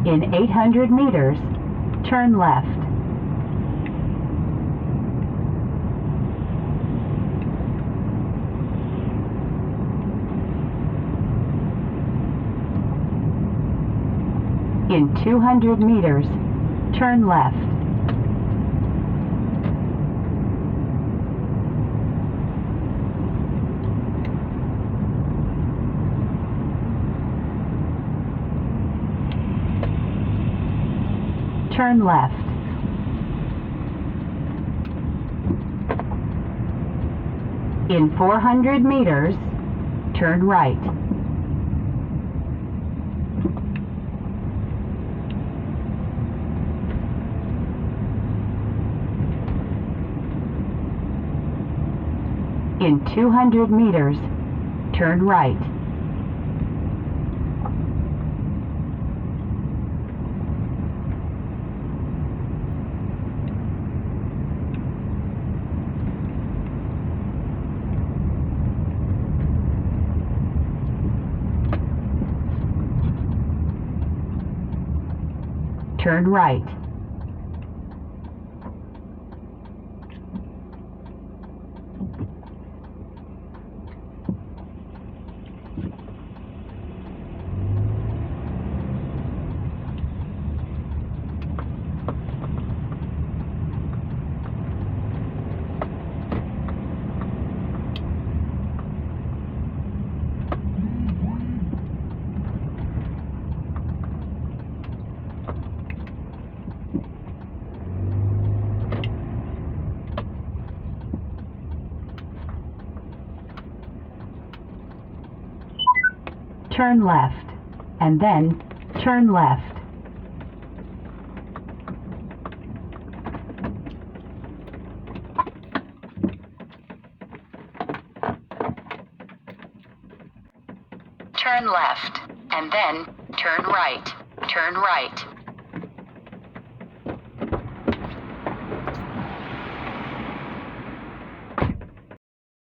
In 800 meters, turn left. In 200 meters, turn left. Turn left. In 400 meters, turn right. In 200 meters, turn right. Turn right. Turn left, and then turn left. Turn left, and then turn right. Turn right.